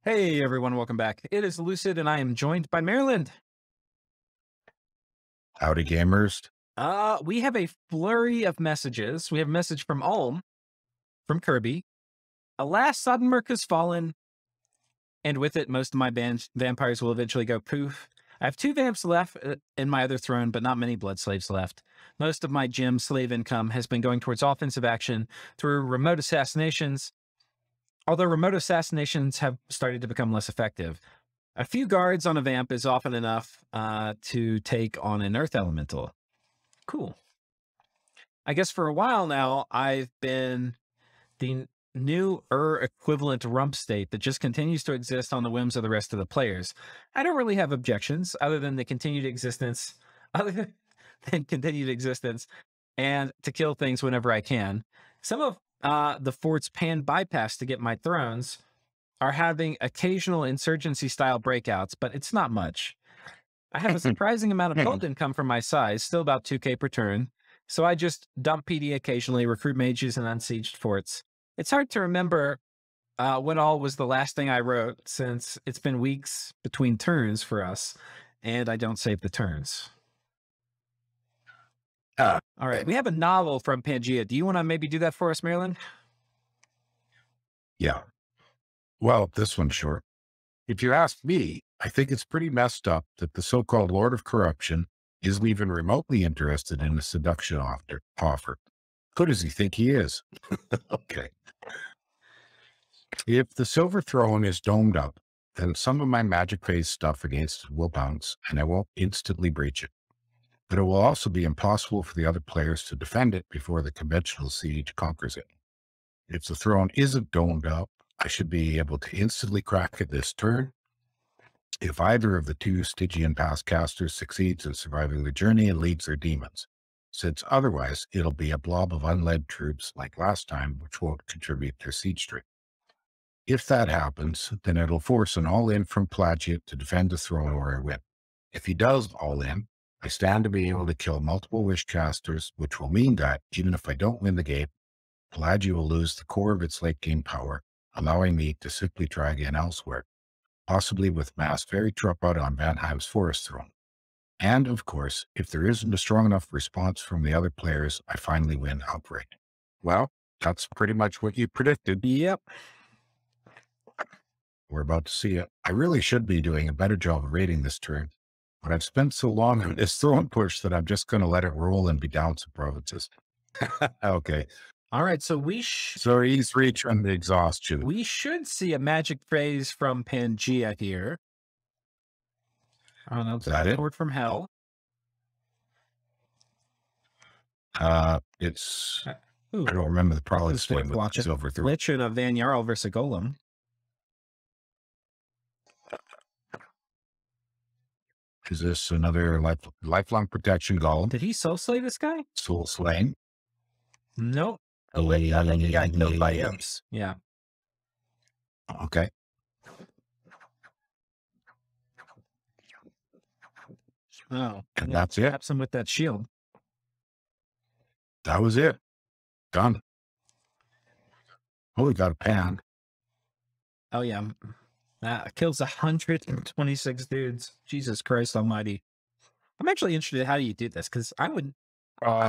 Hey everyone, welcome back. It is Lucid and I am joined by Maerlande. Howdy, gamers. We have a flurry of messages. We have a message from Ulm, from Kirby. Alas, Soddenmerk has fallen, and with it, most of my vampires will eventually go poof. I have 2 vamps left in my other throne, but not many blood slaves left. Most of my gem slave income has been going towards offensive action through remote assassinations, although remote assassinations have started to become less effective. A few guards on a vamp is often enough to take on an earth elemental. Cool. I guess for a while now, I've been the new equivalent rump state that just continues to exist on the whims of the rest of the players. I don't really have objections other than the continued existence, and to kill things whenever I can. Some of the fort's pan bypass to get my thrones are having occasional insurgency-style breakouts, but it's not much. I have a surprising amount of gold income from my size, still about 2k per turn, so I just dump PD occasionally, recruit mages and unsieged forts. It's hard to remember what all was the last thing I wrote, since it's been weeks between turns for us, and I don't save the turns. All right, we have a novel from Pangaea. Do you want to maybe do that for us, Maerlande? Yeah. Well, this one's short. If you ask me, I think it's pretty messed up that the so-called Lord of Corruption isn't even remotely interested in a seduction offer. Who does he think he is? Okay. If the Silver Throne is domed up, then some of my magic phase stuff against it will bounce, and I won't instantly breach it. But it will also be impossible for the other players to defend it before the conventional siege conquers it. If the throne isn't domed up, I should be able to instantly crack it this turn. If either of the 2 Stygian pass casters succeeds in surviving the journey and leads their demons, since otherwise it'll be a blob of unled troops like last time, which won't contribute to siege strength. If that happens, then it'll force an all-in from Pelagia to defend the throne or I win. If he does all-in, I stand to be able to kill multiple wish casters, which will mean that, even if I don't win the game, Pelagia will lose the core of its late game power, allowing me to simply try again elsewhere, possibly with mass fairy dropout on Vanheim's forest throne. And of course, if there isn't a strong enough response from the other players, I finally win outright. Well, that's pretty much what you predicted. Yep. We're about to see it. I really should be doing a better job of rating this turn, but I've spent so long on this throne push that I'm just going to let it roll and be down some provinces. Okay. All right, so so he's reaching the exhaustion. We should see a magic phrase from Pangaea here. Oh no, is that it? Sword from Hell. It's I don't remember the prolix name, but it's over through. Lich and a Van Jarl versus a Golem. Is this another lifelong protection golem? Did he soul slay this guy? Soul slaying? Nope. No items. Yeah. Okay. Oh. And that's it. Taps him with that shield. That was it. Done. Oh, we got a pan. Oh, yeah. That kills 126 dudes. Jesus Christ almighty. I'm actually interested in how do you do this, because I'd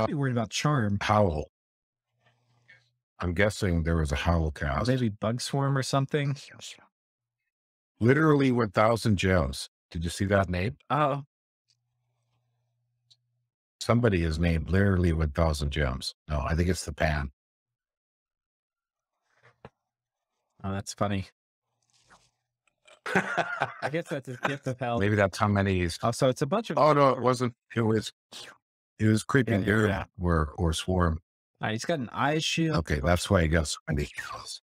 be worried about charm. Howl. I'm guessing there was a howl cast. Maybe bug swarm or something. Literally 1,000 gems. Did you see that name? Oh. Somebody is named literally 1,000 gems. No, I think it's the pan. Oh, that's funny. I guess that's a gift of hell. Maybe that's how many he's. Oh, so it's a bunch of. Oh no, it wasn't. It was creeping or swarm. He's got an eye shield. Okay, that's why he got so many kills.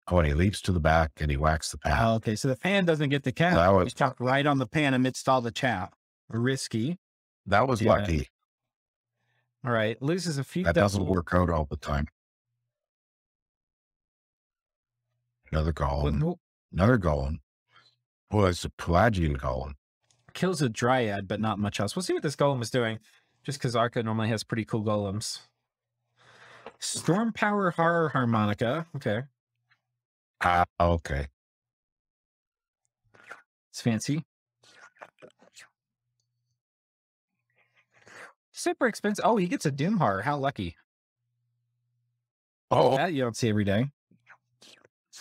Oh, and he leaps to the back and he whacks the pan. Oh, okay, so the pan doesn't get the cap. He's chopped right on the pan amidst all the chaff. Risky. That was lucky. All right, loses a few. That doesn't work out all the time. Another golem. Another golem. Oh, it's a Pelagian golem. Kills a dryad, but not much else. We'll see what this golem is doing, just because Arco normally has pretty cool golems. Storm Power Horror Harmonica. Okay. Okay. It's fancy. Super expensive. Oh, he gets a Doom Horror. How lucky. Oh, That you don't see every day.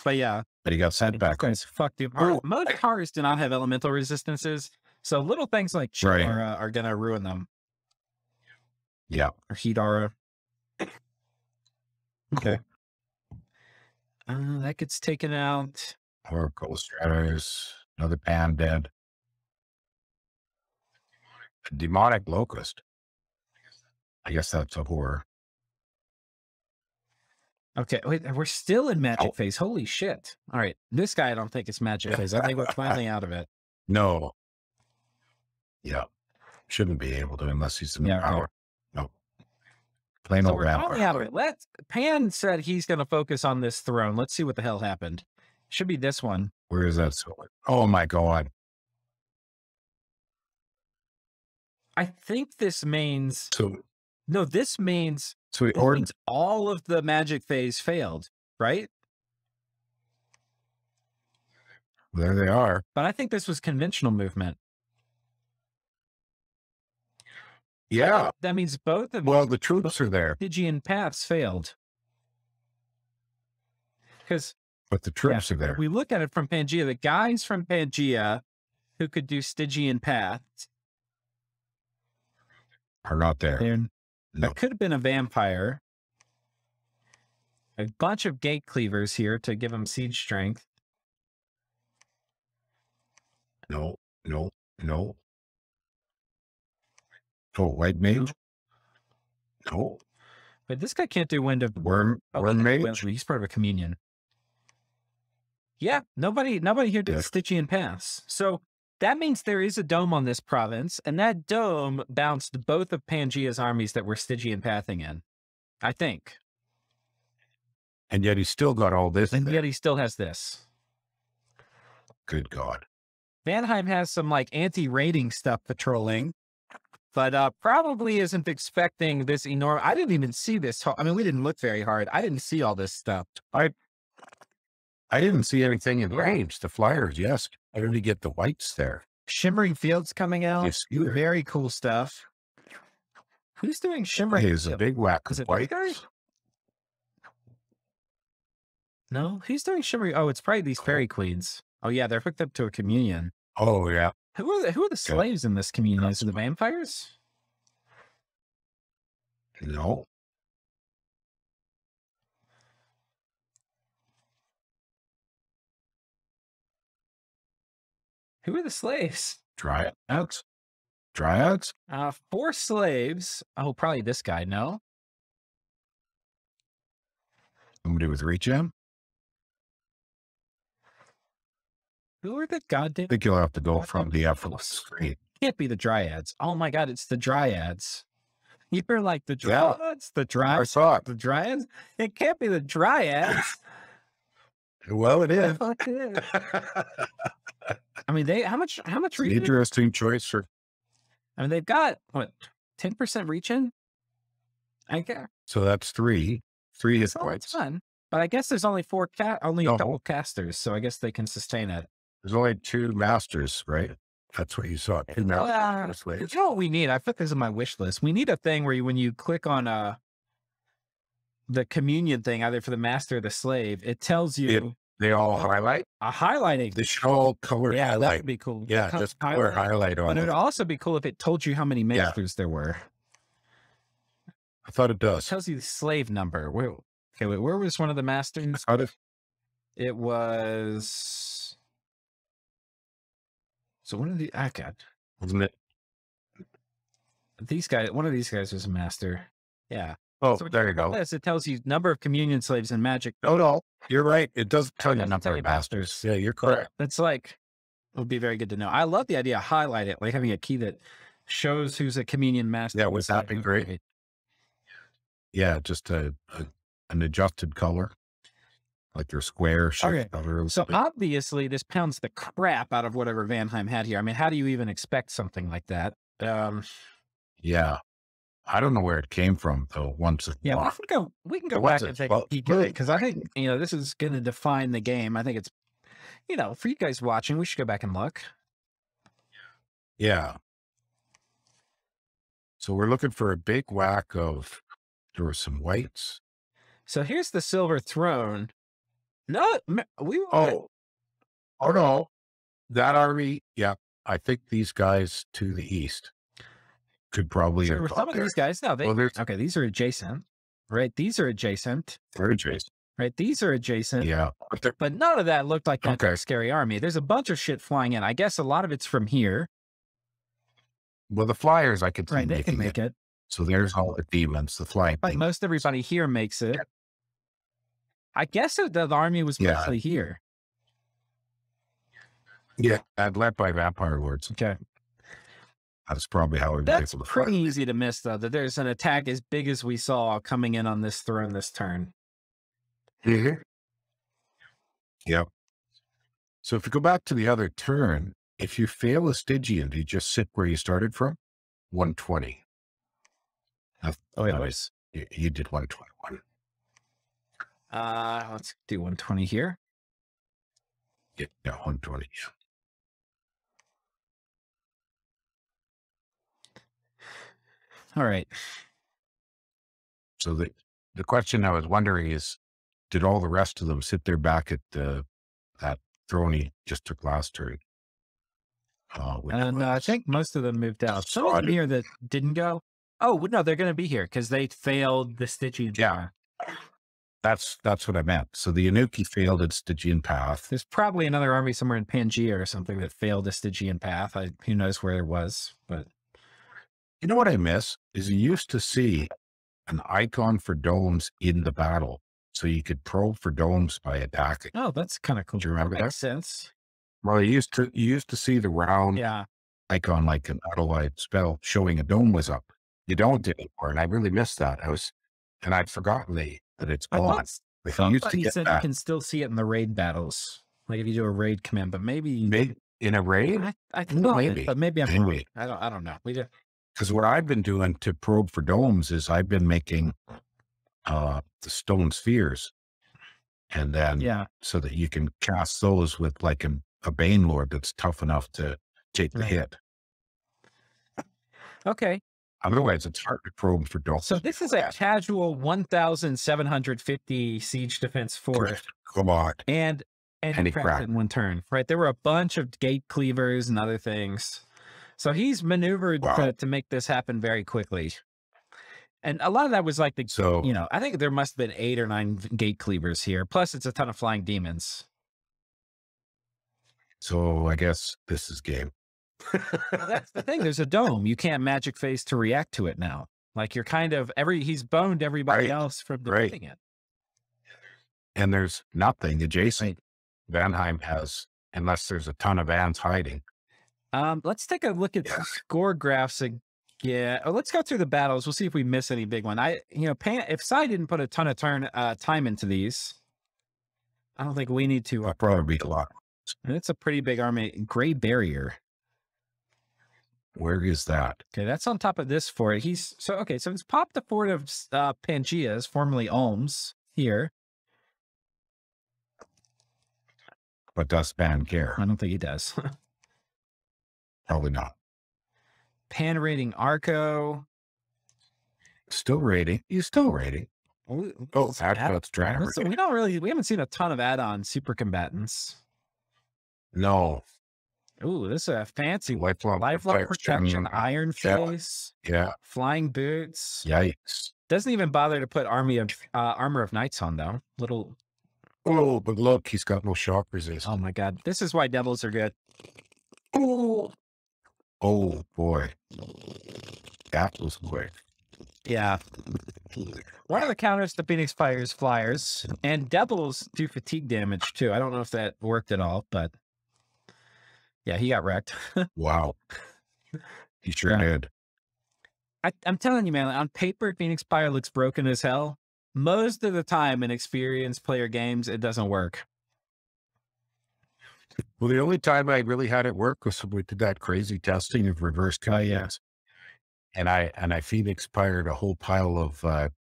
But yeah. but he got sent back. Fuck Doom Horror. Most horrors do not have elemental resistances. So little things like chill are going to ruin them. Yeah. Or heat aura. Okay. That gets taken out. Oracle Stratus, another pan dead. A demonic locust. I guess that's a horror. Okay, wait, we're still in magic phase. Holy shit. All right, this guy I don't think it's magic phase. I think we're finally out of it. No. Yeah. Shouldn't be able to unless he's in power. Right. No. Plain old finally out of it. Pan said he's going to focus on this throne. Let's see what the hell happened. Should be this one. Where is that sword? Oh my god. I think this means... So... No, this means... So this means all of the magic phase failed, right? There they are. But I think this was conventional movement. Yeah. That means both of the troops are there. Stygian paths failed. But the troops are there. If we look at it from Pangaea, the guys from Pangaea who could do Stygian paths are not there. That could have been a vampire. A bunch of gate cleavers here to give them siege strength. No. Oh, white mage? No. But this guy can't do wind of worm mage. He's part of a communion. Yeah, nobody here did Stygian paths. So that means there is a dome on this province, and that dome bounced both of Pangaea's armies that were Stygian pathing in, I think. And yet he still got all this. And yet he still has this. Good God. Vanheim has some like anti-raiding stuff patrolling, but probably isn't expecting this enormous. I didn't even see this. I mean, we didn't look very hard. I didn't see all this stuff. I didn't see anything in range. The flyers, yes. I only get the whites there. Shimmering fields coming out. Yes, very cool stuff. Who's doing shimmering? Hey, is a big whack of white. No, who's doing shimmering? Oh, it's probably these fairy queens. Oh yeah, they're hooked up to a communion. Oh yeah. Who are the slaves in this communion? Is it the vampires? No. Who are the slaves? Dryads? 4 slaves. Oh, probably this guy, no? Somebody with regen? Who are the goddamn... I think you'll have to go from the effortless screen. Can't be the Dryads. Oh my god, it's the Dryads. You're like the Dryads? The Dryads? I thought. The Dryads? It can't be the Dryads. Well, it is. I mean, how much reach? Interesting choice for. I mean, they've got what 10% reach in. I guess. So that's 3. 3 hit points. Fun, but I guess there's only 4 only a couple casters, so I guess they can sustain it. There's only 2 masters, right? That's what you saw. 2 masters. You know what we need? I put this on my wish list. We need a thing where when you click on the communion thing, either for the master or the slave, it tells you. They all highlight? Highlighting. They should all color highlight. That would be cool. Yeah, just color highlight on it. But it would also be cool if it told you how many masters there were. I thought it does. It tells you the slave number. Where was one of the masters? It was... So one of the... God. Wasn't it? These guys... One of these guys was a master. Yeah. Oh, so there you go. It tells you number of communion slaves in magic. No, you're right. It does tell you number of masters. Yeah, you're correct. That's like, it would be very good to know. I love the idea of highlight it, like having a key that shows who's a communion master. Yeah, would that be great? Yeah, just an adjusted color, like your square shift color. So obviously this pounds the crap out of whatever Vanheim had here. I mean, how do you even expect something like that? Yeah. I don't know where it came from though. Once it Yeah, we can go back and take a peek at it, because I think, this is going to define the game. I think it's, for you guys watching, we should go back and look. Yeah. So we're looking for a big whack of, there were some whites. So here's the silver throne. No, Oh no. That army, yeah. I think these guys to the east could probably some of these guys. No, okay, these are adjacent, right? These are adjacent. They're adjacent. Right, these are adjacent. Yeah. But none of that looked like that scary army. There's a bunch of shit flying in. I guess a lot of it's from here. Well, the flyers I could see they can make it. So there's all the demons, the flying. But most everybody here makes it. Yeah. I guess the army was mostly here. Yeah, and led by vampire lords. Okay. That's probably how we. That's pretty easy to miss, though, that there's an attack as big as we saw coming in on this throne this turn. Mm-hmm. Yep. So if you go back to the other turn, if you fail a Stygian, do you just sit where you started from? 120. You did 121. Let's do 120 here. Yeah, 120. All right. So the question I was wondering is, did all the rest of them sit there back at that throne he just took last turn? No, I think most of them moved out. Some of them here that didn't go. Oh, no, they're going to be here because they failed the Stygian. Yeah. That's what I meant. So the Anuki failed its Stygian path. There's probably another army somewhere in Pangaea or something that failed the Stygian path. Who knows where it was, but. You know what I miss is you used to see an icon for domes in the battle. So you could probe for domes by attacking. Oh, that's kind of cool. Do you remember that? Makes sense. Well, you used to see the round icon like an Adelaide spell showing a dome was up. You don't anymore, and I really missed that. I'd forgotten that it's gone. You said you can still see it in the raid battles, like if you do a raid command, but maybe in a raid. I thought maybe, but maybe I'm wrong. I don't know. Because what I've been doing to probe for domes is I've been making the stone spheres, and then so that you can cast those with like a Bane Lord that's tough enough to take the hit. Okay. Otherwise, it's hard to probe for domes. So this is a casual 1,750 siege defense fort. Come on. And he cracked it in one turn, right? There were a bunch of gate cleavers and other things. So he's maneuvered to make this happen very quickly. And a lot of that was like I think there must have been 8 or 9 gate cleavers here. Plus, it's a ton of flying demons. So I guess this is game. Well, that's the thing. There's a dome. You can't magic phase to react to it now. Like you're kind of he's boned everybody else from defeating it. And there's nothing adjacent Vanheim has, unless there's a ton of Vans hiding. Let's take a look at the score graphs again. Let's go through the battles. We'll see if we miss any big one. If Sai didn't put a ton of time into these, I don't think we need to. I'll probably be a lot. And it's a pretty big army. Gray Barrier. Where is that? Okay, that's on top of this fort. So he's popped the fort of Pangaea's, formerly Ulm's, here. But does Ban care? I don't think he does. Probably not. Pan raiding Arco. Still raiding. He's still raiding. Ashdod's driver. We haven't seen a ton of add-on super combatants. No. Ooh, this is a fancy lifelong protection, iron face, flying boots. Yikes! Doesn't even bother to put armor of knights on though. Oh, but look, he's got no shock resist. Oh my god, this is why devils are good. Oh boy, that was quick. Yeah. One of the counters to Phoenix Fire's flyers and devils do fatigue damage too. I don't know if that worked at all, but. Yeah, he got wrecked. Wow. He sure did. I'm telling you, man, on paper, Phoenix Fire looks broken as hell. Most of the time in experienced player games, it doesn't work. Well, the only time I really had it work was when we did that crazy testing of reverse kayaks. I Phoenix fired a whole pile of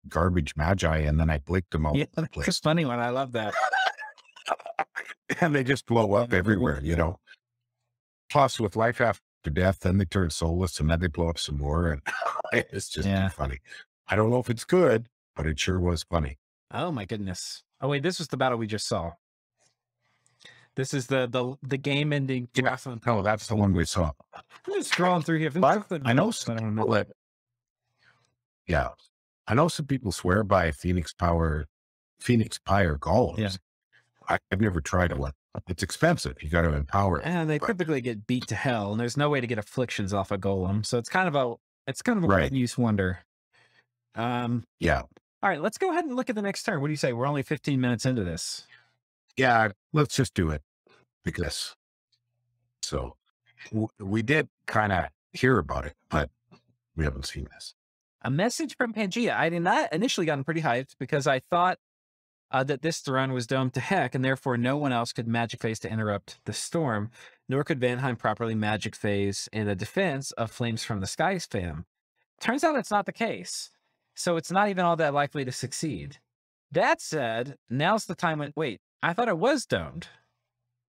garbage magi, and then I blinked them all. Yeah, that's a funny one. I love that. And they just blow up everywhere, you know. Plus, with life after death, then they turn soulless, and then they blow up some more, and it's just too funny. I don't know if it's good, but it sure was funny. Oh my goodness! Oh wait, this was the battle we just saw. This is the game ending. Yeah, no, that's the one we saw. I'm just scrolling through here. I know some people yeah, I know some people swear by Phoenix Pyre golems. Yeah. I've never tried one. It's expensive. You got to empower it. And they typically get beat to hell, and there's no way to get afflictions off a golem. So it's kind of a Right. use wonder. Yeah. All right, let's go ahead and look at the next turn. What do you say? We're only 15 minutes into this. Yeah, let's just do it because we did kind of hear about it, but we haven't seen this. A message from Pangaea. I did not initially gotten pretty hyped because I thought that this throne was domed to heck, and therefore no one else could magic phase to interrupt the storm, nor could Vanheim properly magic phase in the defense of Flames from the Skies fam. Turns out it's not the case, so it's not even all that likely to succeed. That said, now's the time when, wait, I thought it was domed.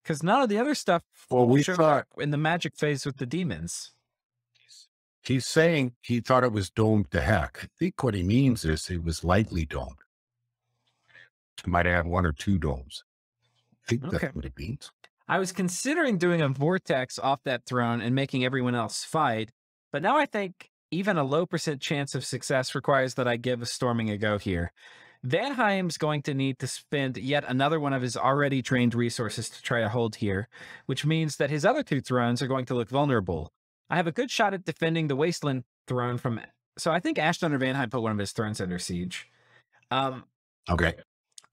Because none of the other stuff we thought in the magic phase with the demons. He's saying he thought it was domed to heck. I think what he means is it was lightly domed. It might have one or two domes. I think that's what it means. I was considering doing a vortex off that throne and making everyone else fight, but now I think even a low % chance of success requires that I give a storming a go here. Vanheim's going to need to spend yet another one of his already drained resources to try to hold here, which means that his other two thrones are going to look vulnerable. I have a good shot at defending the Wasteland throne from... So I think Ashdod or Vanheim put one of his thrones under siege. Okay.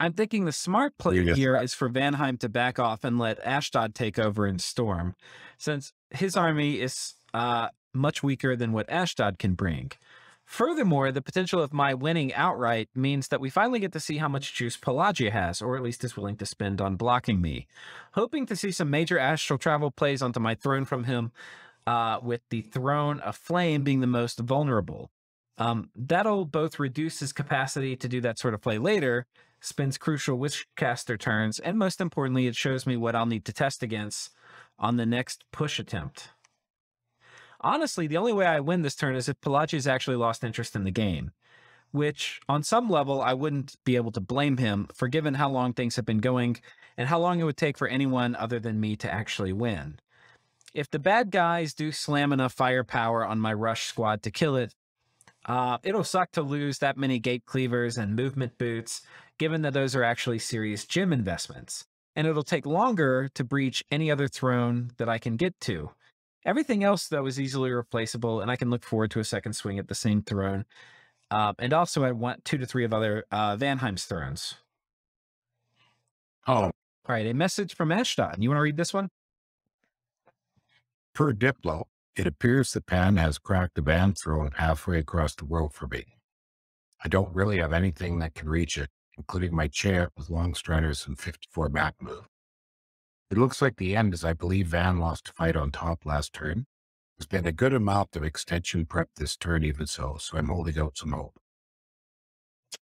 I'm thinking the smart play here is for Vanheim to back off and let Ashdod take over and storm, since his army is much weaker than what Ashdod can bring. Furthermore, the potential of my winning outright means that we finally get to see how much juice Pelagia has, or at least is willing to spend on blocking me. Hoping to see some major astral travel plays onto my throne from him, with the Throne of Flame being the most vulnerable. That'll both reduce his capacity to do that sort of play later, spends crucial Witchcaster turns, and most importantly, it shows me what I'll need to test against on the next push attempt. Honestly, the only way I win this turn is if Pelagia's actually lost interest in the game, which on some level I wouldn't be able to blame him for, given how long things have been going and how long it would take for anyone other than me to actually win. If the bad guys do slam enough firepower on my rush squad to kill it, it'll suck to lose that many gate cleavers and movement boots, given that those are actually serious gym investments. And it'll take longer to breach any other throne that I can get to. Everything else, though, is easily replaceable, and I can look forward to a second swing at the same throne. And also, I want 2 to 3 of other Vanheim's thrones. Oh. All right, a message from Ashdod. You want to read this one? Per Diplo, it appears that Pan has cracked a Van throne halfway across the world for me. I don't really have anything that can reach it, including my chair with long striders and 54 back move. It looks like the end, as I believe Van lost a fight on top last turn. There's been a good amount of extension prep this turn even so I'm holding out some hope.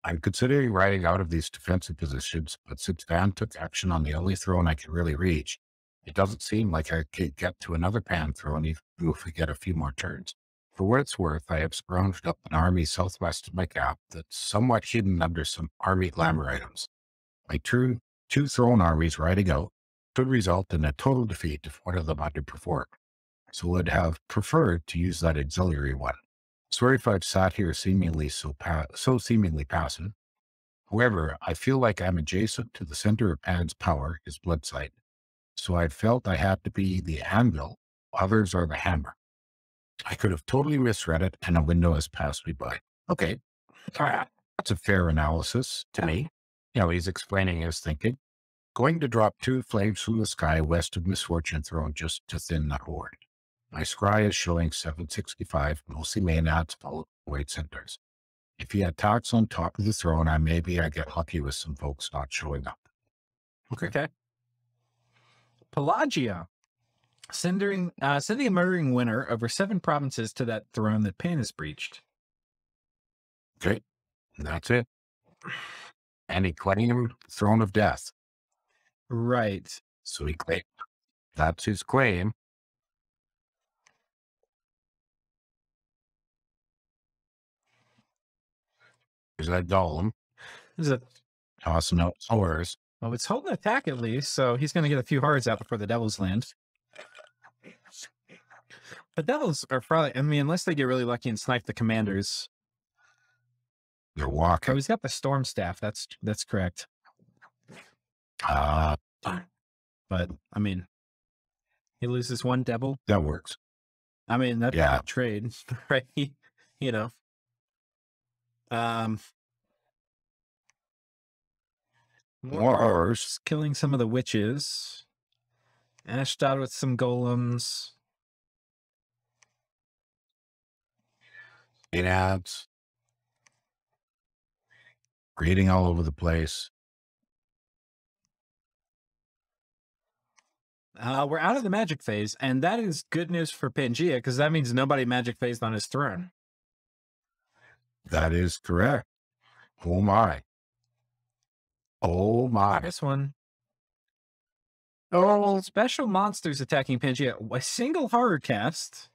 I'm considering riding out of these defensive positions, but since Van took action on the only throne I can really reach, it doesn't seem like I could get to another Pan throne even if we get a few more turns. For what it's worth, I have scrounged up an army southwest of my cap that's somewhat hidden under some army glamour items. My two throne armies riding out could result in a total defeat if one of them underperformed, so would have preferred to use that auxiliary one. Sorry if I've sat here seemingly so seemingly passive. However, I feel like I'm adjacent to the center of Pan's power, his blood sight, so I felt I had to be the anvil, others are the hammer. I could have totally misread it, and a window has passed me by. Okay, that's a fair analysis to me. You know, he's explaining his thinking. Going to drop 2 flames from the sky west of Misfortune Throne just to thin the horde. My scry is showing 765, mostly mainads, followed by white centers. If he attacks on top of the throne, I get lucky with some folks not showing up. Okay. Pelagia. sending a murdering winner over 7 provinces to that throne that Pan has breached. Okay. That's it. And he claimed Throne of Death. Right. So he claimed. That's his claim. Is that Golem? Is it? Tossing out swords. Well, it's holding attack at least, so he's going to get a few hearts out before the Devils land. The Devils are probably, I mean, unless they get really lucky and snipe the commanders. They're Oh, walking. he's got the Storm Staff. That's correct. But But, I mean, he loses 1 Devil. that works. I mean, that's Yeah. a trade, right? You know. Wars. Killing some of the witches. Ashdod with some golems. It adds. Grading all over the place. We're out of the magic phase, and that is good news for Pangaea, because that means nobody magic phased on his throne. That is correct. Oh my. Oh my. This one. Oh, special monsters attacking Pangaea. A single horror cast.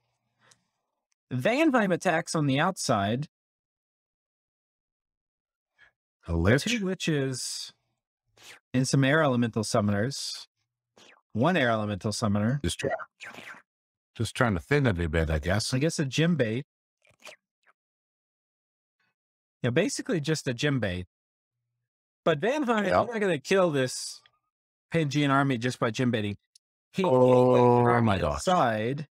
Vanheim attacks on the outside. A lich. 2 witches. And some air elemental summoners. 1 air elemental summoner. Just trying to thin it a bit, I guess. I guess a gym bait. Yeah, basically just a gym bait. But Vanheim is not going to kill this Pangaean army just by gym baiting. Oh my gosh. Side,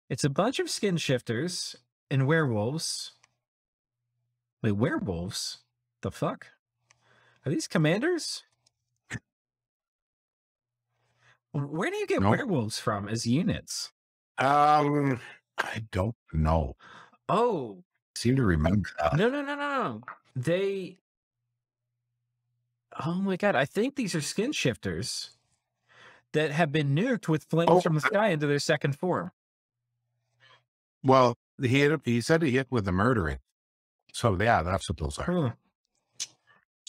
it's a bunch of skin shifters and werewolves. Wait, werewolves? The fuck? Are these commanders? Where do you get werewolves from as units? I don't know. Oh. I seem to remember that. No. They... Oh my god, I think these are skin shifters that have been nuked with flames from the sky into their second form. Well, he said he hit with the murdering. So yeah, that's what those are. Huh.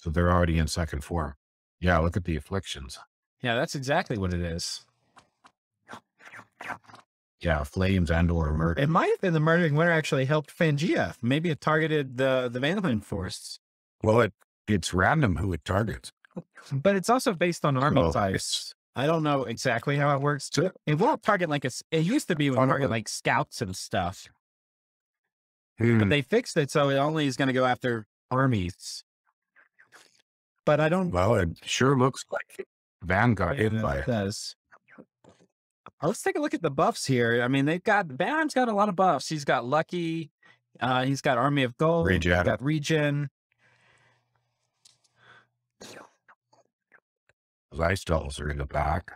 So they're already in second form. Yeah, look at the afflictions. Yeah, that's exactly what it is. Yeah, flames and or murder. It might have been the murdering winter actually helped Pangaea. Maybe it targeted the Vanheim force. Well, it's random who it targets. But it's also based on army types. I don't know exactly how it works. It won't target like it used to be it would target like scouts and stuff. But they fixed it so it only is going to go after armies. But I don't... Well, it sure looks like Van got hit by it. Does. Let's take a look at the buffs here. I mean, Vanheim's got a lot of buffs. He's got Lucky. He's got Army of Gold. Regen. He's got Regen. Those ice dolls are in the back.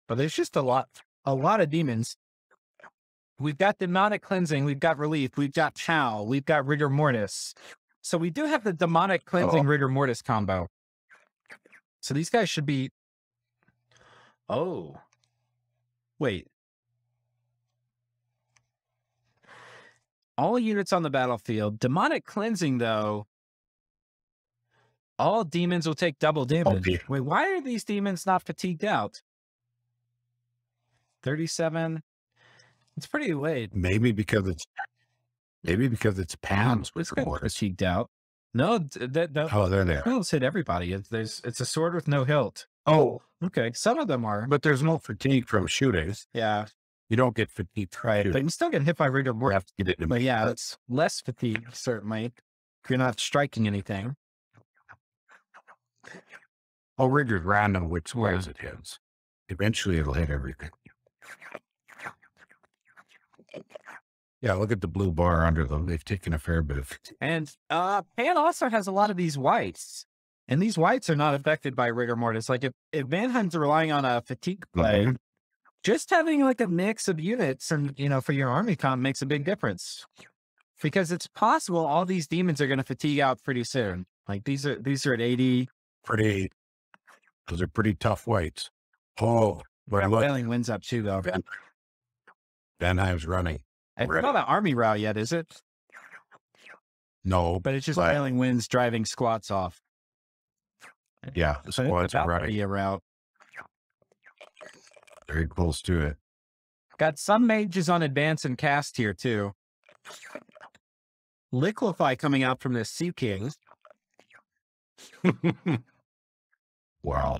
But there's just a lot of demons. We've got Demonic Cleansing. We've got Relief. We've got Chow. We've got Rigor Mortis. So we do have the Demonic Cleansing Rigor Mortis combo. So these guys should be... Oh. Wait. All units on the battlefield. Demonic Cleansing, though. All demons will take double damage. Okay. Wait, why are these demons not fatigued out? 37. It's pretty late. Maybe because it's Pam's with fatigued out. No, they're there. Hilts hit everybody. It's a sword with no hilt. Oh, okay. Some of them are, but there's no fatigue from shooting. Yeah, you don't get fatigue, right? But you still get hit by rigor mortis. You have to get it. But yeah, it's less fatigue certainly. If you're not striking anything. Oh, rigor's random which ways it hits. Eventually, it'll hit everything. Yeah, look at the blue bar under them. They've taken a fair bit of fatigue. And Pan also has a lot of these whites. And these whites are not affected by rigor mortis. Like if Vanheim's relying on a fatigue play, just having like a mix of units and, for your army comp makes a big difference. Because it's possible all these demons are going to fatigue out pretty soon. Like these are at 80. Those are pretty tough whites. Oh, but look, Failing winds up too, though. Vanheim's running. It's not an army row yet, is it? No, But it's just failing winds driving squats off. Yeah, the squad's running. Be a route. Very close to it. Got some mages on advance and cast here too. Liquefy coming out from the Sea King. Wow.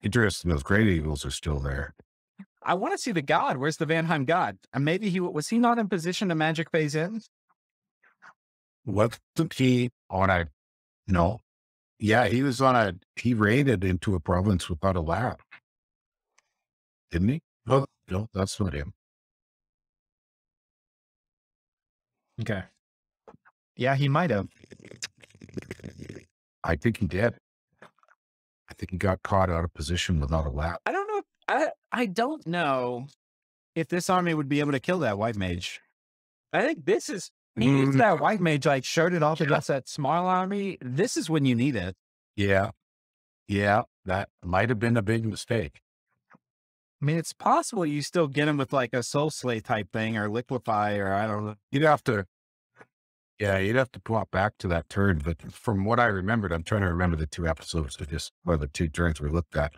Interesting. Those great eagles are still there. I want to see the god. Where's the Vanheim god? And maybe was he not in position to magic phase in? Wasn't he on a, no. Yeah, he was on he raided into a province without a lab. Didn't he? Oh, no, that's not him. Okay. Yeah, he might have. I think he did. I think he got caught out of position without a lab. I don't know. I don't know if this army would be able to kill that white mage. I think this is, if that white mage like showed it off against that small army, this is when you need it. Yeah. Yeah, that might have been a big mistake. I mean, it's possible you still get him with like a soul slay type thing or liquefy or I don't know. You'd have to plot back to that turn. But from what I remembered, I'm trying to remember the two episodes or the two turns we looked at.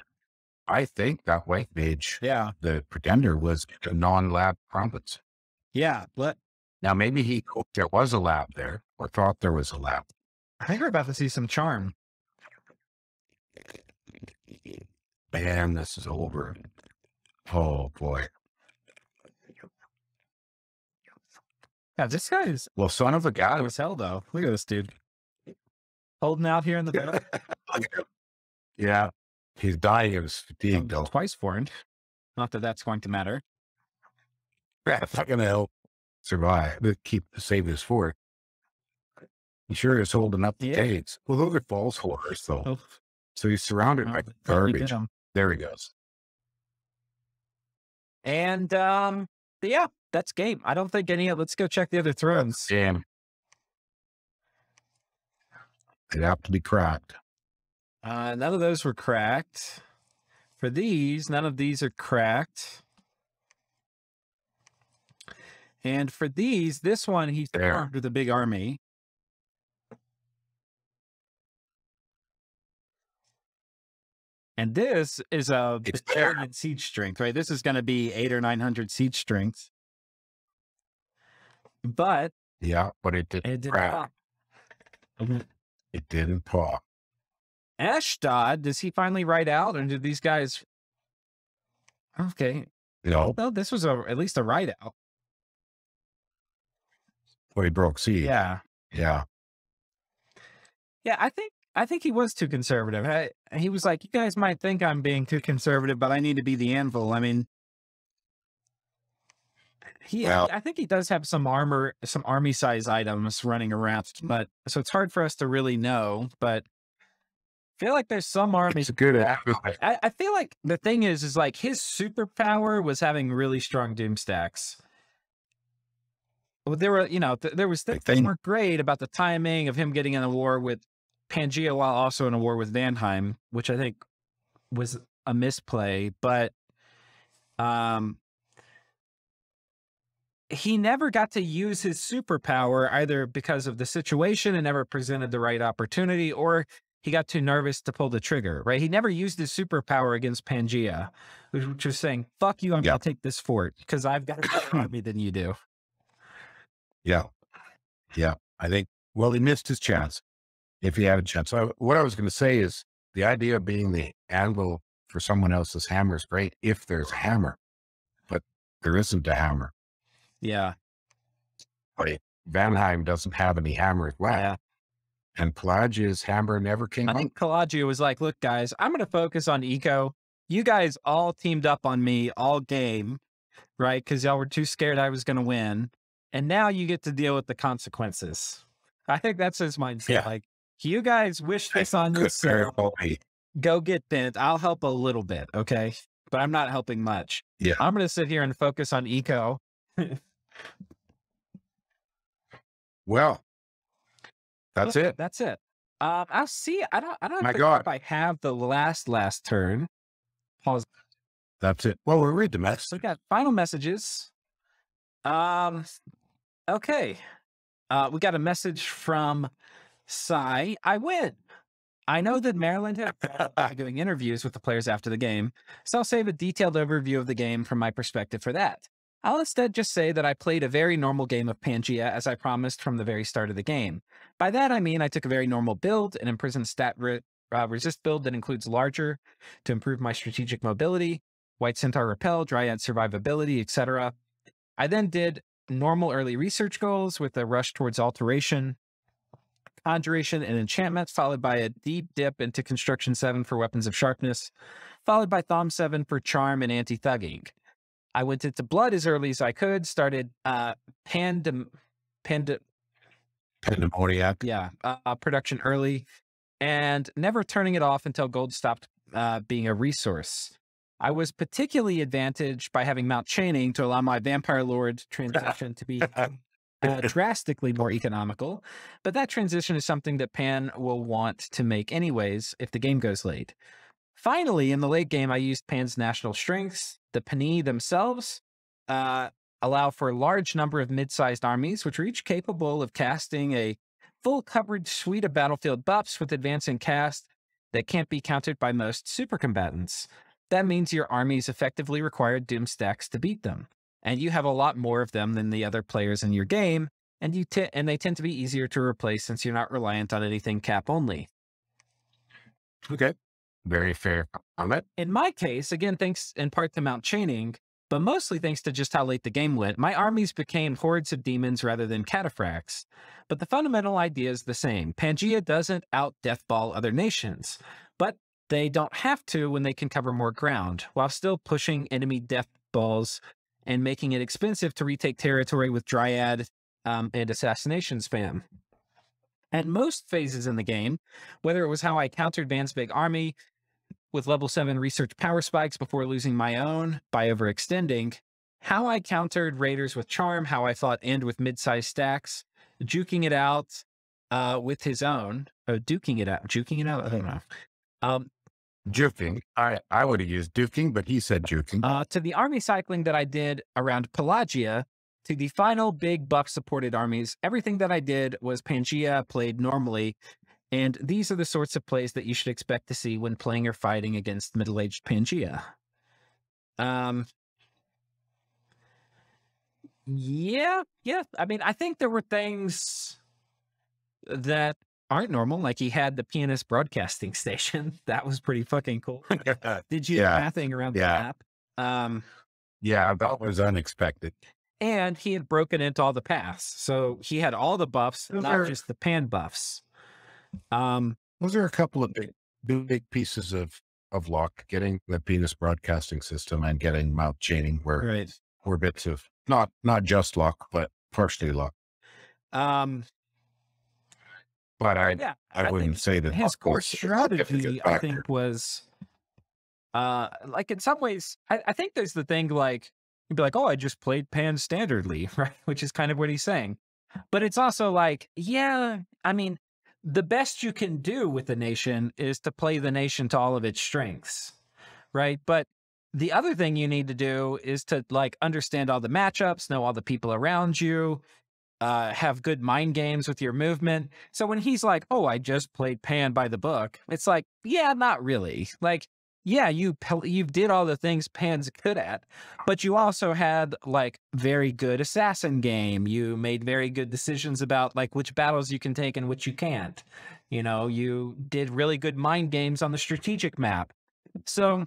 I think that white mage, the pretender, was a non-lab province. Yeah, but now maybe he hoped there was a lab there or thought there was a lab. I think we're about to see some charm. Man, this is over. Oh boy. Yeah, this guy is son of a god. It was hell though. Look at this dude holding out here in the battle. Yeah, he's dying of fatigue though. Twice foreign. Not that that's going to matter. That's not going to help survive. Save his fort. He sure is holding up the gates. Well, those are false horrors though. Oh. So he's surrounded by garbage. There he goes. And yeah, that's game. I don't think let's go check the other thrones. Damn. They'd have to be cracked. None of those were cracked. For these, none of these are cracked. And for these, this one, he's armed with a big army. And this is a Bavarian siege strength, right? This is going to be 800 or 900 siege strength. But yeah, but it didn't pop. It didn't pop. Ashdod, does he finally ride out, or did these guys? Okay, no. Well, this was at least a ride out. Well, he broke siege. Yeah. I think he was too conservative. He was like, you guys might think I'm being too conservative, but I need to be the anvil. I mean, I think he does have some armor, some army size items running around, but so it's hard for us to really know, but I feel like there's some armies. It's good. I feel like the thing is like his superpower was having really strong doom stacks. Well, there were, there was things that weren't great about the timing of him getting in a war with Pangaea while also in a war with Vanheim, which I think was a misplay, but he never got to use his superpower either because of the situation and never presented the right opportunity, or he got too nervous to pull the trigger, right? He never used his superpower against Pangaea, which was saying, fuck you, I'm going to take this fort because I've got a better army than you do. Yeah. I think, well, he missed his chance. If he had a chance. So what I was going to say is the idea of being the anvil for someone else's hammer is great if there's a hammer, but there isn't a hammer. Yeah. But Vanheim doesn't have any hammers left. Yeah. And Pelagia's hammer never came up. I think Pelagia was like, look, guys, I'm going to focus on eco. You guys all teamed up on me all game, right? Because y'all were too scared I was going to win. And now you get to deal with the consequences. I think that's his mindset. Yeah. Like, you guys wish this on yourself. Go get bent. I'll help a little bit, okay? But I'm not helping much. Yeah. I'm going to sit here and focus on eco. Well, that's it. That's it. I'll see. I don't My think God. if I have the last turn. Pause. That's it. Well, we'll read the So message. we got final messages. Okay. We got a message from Sai. I win. I know that Maerlande had doing interviews with the players after the game, so I'll save a detailed overview of the game from my perspective for that. I'll instead just say that I played a very normal game of Pangaea as I promised from the very start of the game. By that I mean I took a very normal build, an imprisoned stat resist build that includes larger to improve my strategic mobility, White Centaur repel, Dryad survivability, etc. I then did normal early research goals with a rush towards alteration, conjuration, and enchantment, followed by a deep dip into construction 7 for weapons of sharpness, followed by thom 7 for charm and anti-thugging. I went into blood as early as I could, started Pandemoniac. production early, and never turning it off until gold stopped being a resource. I was particularly advantaged by having Mount Chaining to allow my Vampire Lord transition to be drastically more economical, but that transition is something that Pan will want to make anyways if the game goes late. Finally, in the late game, I used Pan's national strengths. The Pani themselves allow for a large number of mid-sized armies, which are each capable of casting a full coverage suite of battlefield buffs with advance and cast that can't be countered by most supercombatants. That means your armies effectively require doom stacks to beat them, and you have a lot more of them than the other players in your game, and they tend to be easier to replace since you're not reliant on anything cap only. Okay. Very fair comment. In my case, again, thanks in part to Mount Chaining, but mostly thanks to just how late the game went, my armies became hordes of demons rather than cataphracts. But the fundamental idea is the same. Pangaea doesn't out-deathball other nations, but they don't have to when they can cover more ground, while still pushing enemy death balls and making it expensive to retake territory with Dryad and assassination spam. At most phases in the game, whether it was how I countered Van's big army with level 7 research power spikes before losing my own by overextending, how I countered raiders with charm, how I fought End with mid-sized stacks, juking it out with his own, juking it out, I don't know. Juking. I would have used duking, but he said juking. To the army cycling that I did around Pelagia, to the final big buff-supported armies, everything that I did was Pangaea played normally, and these are the sorts of plays that you should expect to see when playing or fighting against middle-aged Pangaea. Yeah. I mean, I think there were things that aren't normal, like he had the pianist broadcasting station. That was pretty fucking cool. Did you pathing around the map? Yeah, that was unexpected. And he had broken into all the paths, so he had all the buffs, not just the pan buffs. Those are a couple of big pieces of luck. Getting the Venus broadcasting system and getting Mount Chaining were bits of not just luck, but partially luck. But I wouldn't say that his core strategy, I think, was like in some ways, I think there's the thing like you'd be like, oh, I just played Pan standardly, right? Which is kind of what he's saying. But it's also like, yeah, I mean, the best you can do with the nation is to play the nation to all of its strengths, right? But the other thing you need to do is to like understand all the matchups, know all the people around you, have good mind games with your movement. So when he's like, oh, I just played Pan by the book, it's like, yeah, not really. Like, yeah, you did all the things Pan's good at, but you also had like very good assassin game. You made very good decisions about like which battles you can take and which you can't. You know, you did really good mind games on the strategic map. So,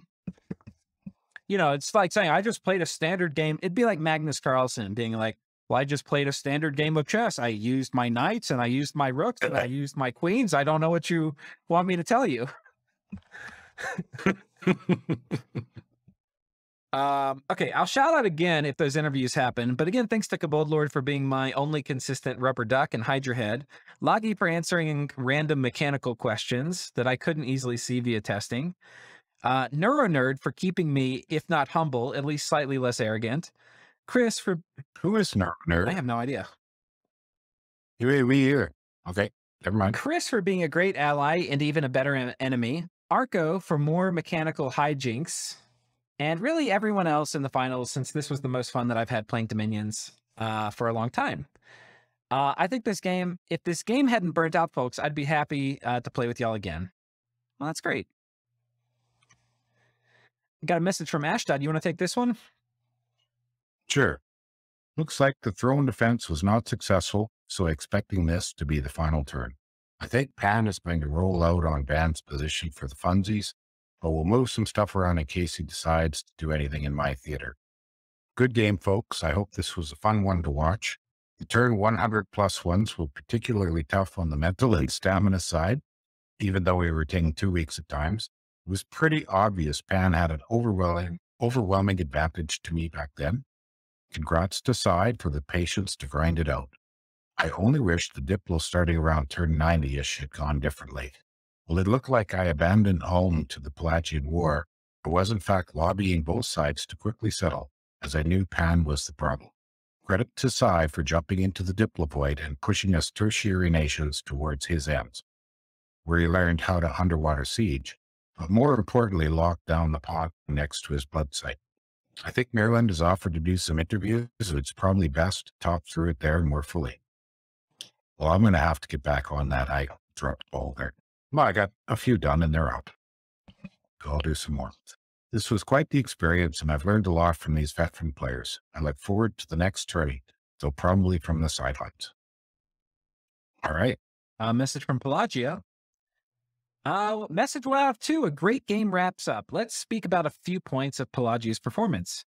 you know, it's like saying I just played a standard game. It'd be like Magnus Carlsen being like, well, I just played a standard game of chess. I used my knights and I used my rooks and I used my queens. I don't know what you want me to tell you. Okay, I'll shout out again if those interviews happen. But again, thanks to KoboldLord for being my only consistent rubber duck and hide your head. Loggy for answering random mechanical questions that I couldn't easily see via testing. NeuroNerd for keeping me, if not humble, at least slightly less arrogant. Chris for... Who is NeuroNerd? I have no idea. We here. Okay. Never mind. Chris for being a great ally and even a better enemy. Arco for more mechanical hijinks. And really everyone else in the finals, since this was the most fun that I've had playing Dominions for a long time. I think this game, if this game hadn't burnt out, folks, I'd be happy to play with y'all again. Well, that's great. Got a message from Ashdod. You want to take this one? Sure. Looks like the throne defense was not successful, so expecting this to be the final turn. I think Pan is going to roll out on Van's position for the funsies, but we'll move some stuff around in case he decides to do anything in my theater. Good game, folks. I hope this was a fun one to watch. The turn 100+ ones were particularly tough on the mental and stamina side, even though we were taking 2 weeks at times. It was pretty obvious Pan had an overwhelming advantage to me back then. Congrats to Side for the patience to grind it out. I only wish the Diplo starting around turn 90-ish had gone differently. Well, it looked like I abandoned home to the Pelagian War, but was in fact lobbying both sides to quickly settle, as I knew Pan was the problem. Credit to Sai for jumping into the Diplovoid and pushing us tertiary nations towards his ends, where he learned how to underwater siege, but more importantly locked down the pond next to his blood site. I think Maerlande has offered to do some interviews, so it's probably best to talk through it there more fully. Well, I'm going to have to get back on that. I dropped the ball there. Well, I got a few done and they're out. So I'll do some more. This was quite the experience, and I've learned a lot from these veteran players. I look forward to the next tourney, though probably from the sidelines. All right. Message from Pelagia. Message 1 out of 2. A great game wraps up. Let's speak about a few points of Pelagia's performance.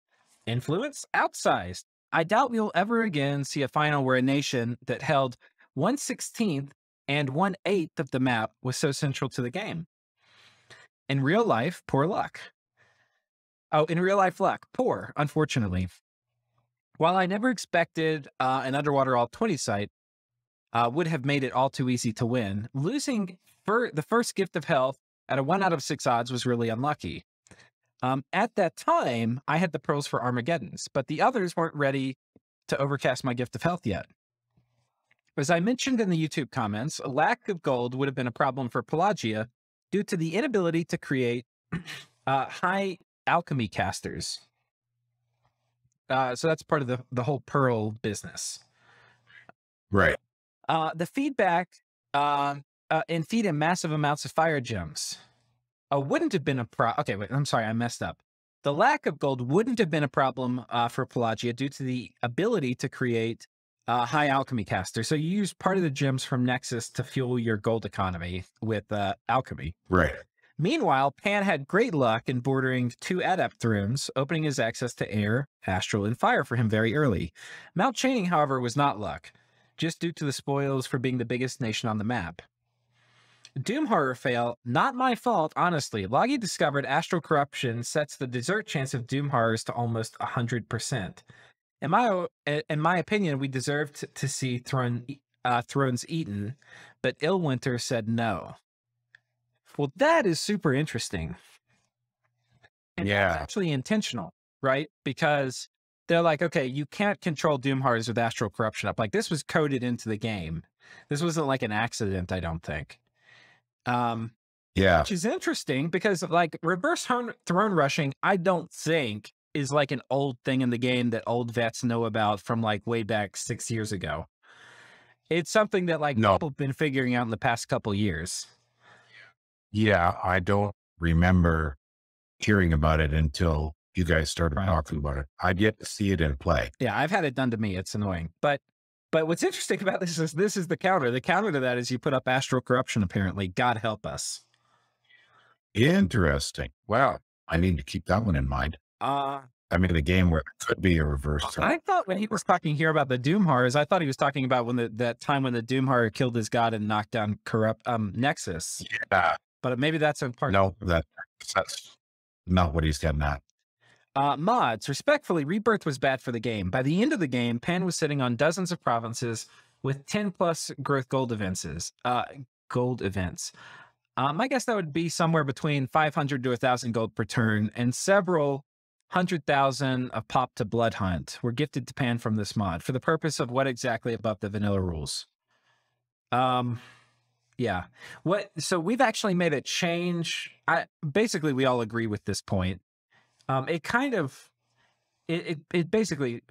Influence? Outsized. I doubt we'll ever again see a final where a nation that held 1/16 and 1/8 of the map was so central to the game. In real life, poor luck. Oh, in real life luck. Poor, unfortunately. While I never expected an underwater all-20 site would have made it all too easy to win, losing the first gift of health at a 1 out of 6 odds was really unlucky. At that time, I had the pearls for Armageddons, but the others weren't ready to overcast my gift of health yet. As I mentioned in the YouTube comments, a lack of gold would have been a problem for Pelagia due to the inability to create high alchemy casters. So that's part of the whole pearl business. Right. The feedback and feed in massive amounts of fire gems wouldn't have been a okay, wait, I'm sorry, I messed up. The lack of gold wouldn't have been a problem for Pelagia due to the ability to create high alchemy caster. So you use part of the gems from Nexus to fuel your gold economy with alchemy. Right. Meanwhile, Pan had great luck in bordering 2 adept rooms, opening his access to air, astral, and fire for him very early. Mount Chaining, however, was not luck, just due to the spoils for being the biggest nation on the map. Doom Horror fail, not my fault, honestly. Loggy discovered astral corruption sets the desert chance of Doom Horrors to almost 100%. In my opinion, we deserved to see thrones eaten, but Illwinter said no. Well, that is super interesting. And that's actually intentional, right? Because they're like, okay, you can't control Doom Horrors with astral corruption up. Like, this was coded into the game. This wasn't like an accident, I don't think. Which is interesting because like reverse throne rushing, I don't think is like an old thing in the game that old vets know about from like way back 6 years ago. It's something that like people have been figuring out in the past couple years. Yeah, I don't remember hearing about it until you guys started talking about it. I'd yet to see it in play. Yeah, I've had it done to me. It's annoying. But what's interesting about this is the counter. The counter to that is you put up astral corruption, apparently. God help us. Interesting. Wow. I need to keep that one in mind. I mean, a game where it could be a reverse. I thought when he was talking here about the Doom Horrors, I thought he was talking about when that time when the Doom Horror killed his god and knocked down Nexus. Yeah. But maybe that's a part. No, that's not what he's getting at. Mods, respectfully, Rebirth was bad for the game. By the end of the game, Pan was sitting on dozens of provinces with 10+ growth gold events. I guess that would be somewhere between 500 to 1,000 gold per turn, and several 100,000 of pop to blood hunt were gifted to Pan from this mod for the purpose of what exactly above the vanilla rules. Yeah. So we've actually made a change. Basically, we all agree with this point. It kind of, it basically,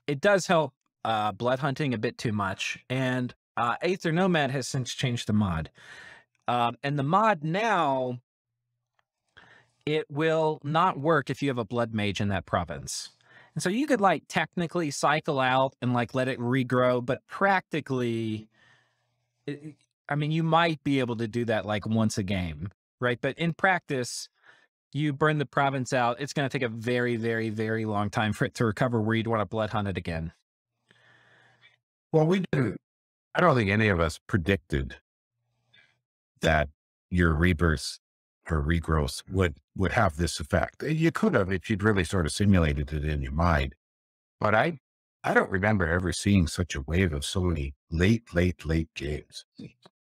it does help blood hunting a bit too much. And Aether Nomad has since changed the mod. And the mod now, it will not work if you have a blood mage in that province. And so you could like technically cycle out and like let it regrow, but practically, I mean, you might be able to do that like once a game, right? But in practice, you burn the province out. It's going to take a very, very, very long time for it to recover where you'd want to blood hunt it again. Well, we didn't. I don't think any of us predicted that your rebirth or regrowth would have this effect. You could have if you'd really sort of simulated it in your mind. But I don't remember ever seeing such a wave of so many late games.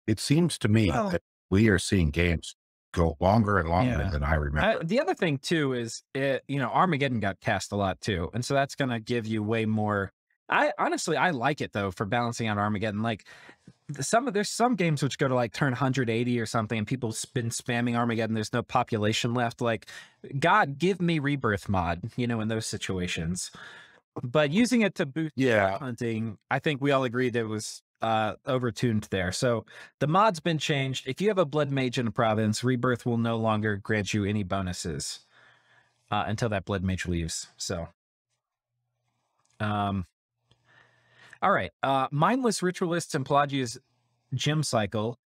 It seems to me that we are seeing games go longer and longer than I remember. The other thing too is, Armageddon got cast a lot too. And so that's going to give you way more. I like it though, for balancing out Armageddon. Like there's some games which go to like turn 180 or something and people been spamming Armageddon. There's no population left. Like, God, give me rebirth mod, in those situations. But using it to boost hunting, I think we all agreed it was overtuned there. So the mod's been changed. If you have a blood mage in a province, rebirth will no longer grant you any bonuses until that blood mage leaves. So all right, mindless ritualists and Pelagia's gem cycle.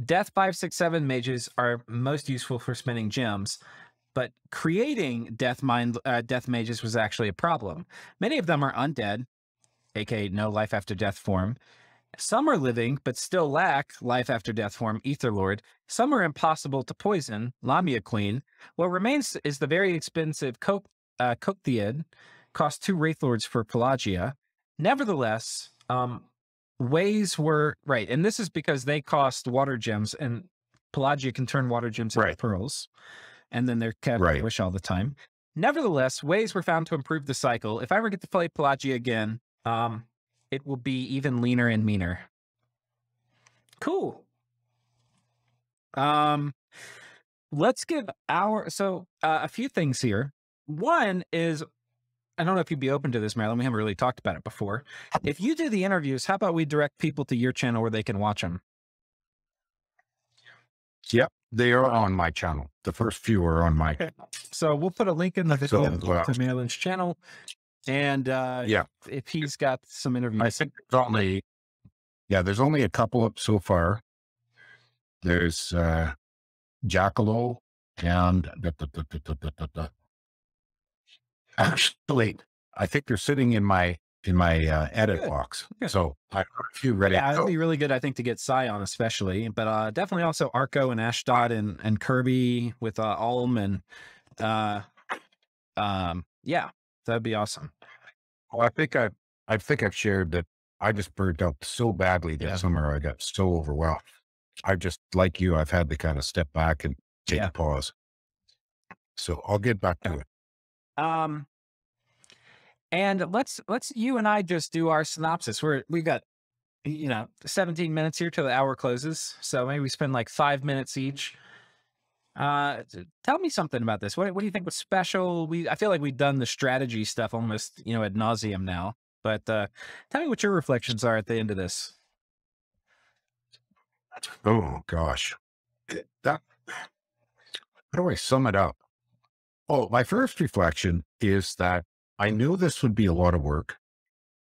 Death 5, 6, 7 mages are most useful for spending gems, but creating death mages was actually a problem. Many of them are undead, aka no life after death form. Some are living, but still lack life after death form, Aetherlord. Some are impossible to poison, Lamia Queen. What remains is the very expensive Coctheid, cost 2 Wraithlords for Pelagia. Nevertheless, ways were right, and this is because they cost water gems, and Pelagia can turn water gems into pearls, and then they're kept wish all the time. Nevertheless, ways were found to improve the cycle. If I ever get to play Pelagia again, it will be even leaner and meaner. Cool. Let's give a few things here. One is, I don't know if you'd be open to this, Maerlande. We haven't really talked about it before. If you do the interviews, how about we direct people to your channel where they can watch them? Yep, they are on my channel. The first few are on my. So we'll put a link in the video to Maerlande's channel. And if he's got some interviews. I think there's only a couple up so far. There's Jachello and actually, I think they're sitting in my edit box. Good. So I have a few ready. Yeah, it'd be really good, I think, to get Scion especially, but definitely also Arco and Ashdod and Kirby with Ulm and that'd be awesome. Well, I think I've shared that I just burnt out so badly this summer. I got so overwhelmed. I just, like you, I've had to kind of step back and take a pause. So I'll get back to it. And let's you and I just do our synopsis. We've got 17 minutes here till the hour closes, so maybe we spend like 5 minutes each. Tell me something about this. What do you think was special? I feel like we've done the strategy stuff almost ad nauseum now, but tell me what your reflections are at the end of this. Oh gosh, how do I sum it up? Oh, my first reflection is that I knew this would be a lot of work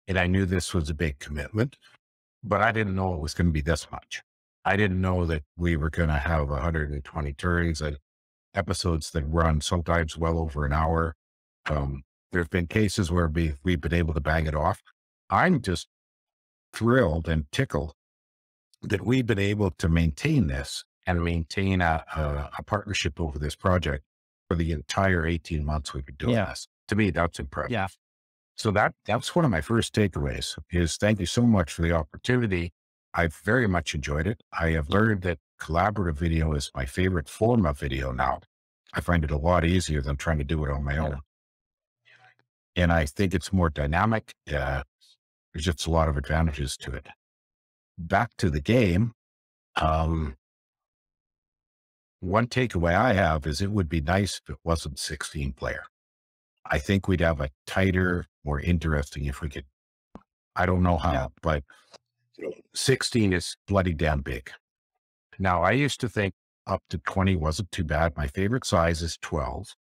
and I knew this was a big commitment, but I didn't know it was going to be this much. I didn't know that we were going to have 120 turns and episodes that run sometimes well over an hour. There's been cases where we've been able to bang it off. I'm just thrilled and tickled that we've been able to maintain this and maintain a partnership over this project for the entire 18 months we've been doing this. To me, that's impressive. Yeah. So that's one of my first takeaways is thank you so much for the opportunity. I've very much enjoyed it. I have learned that collaborative video is my favorite form of video now. I find it a lot easier than trying to do it on my own. And I think it's more dynamic. There's just a lot of advantages to it. Back to the game. One takeaway I have is it would be nice if it wasn't 16 player. I think we'd have a tighter, more interesting if we could. I don't know how, but 16 is bloody damn big. Now, I used to think up to 20 wasn't too bad. My favorite size is 12.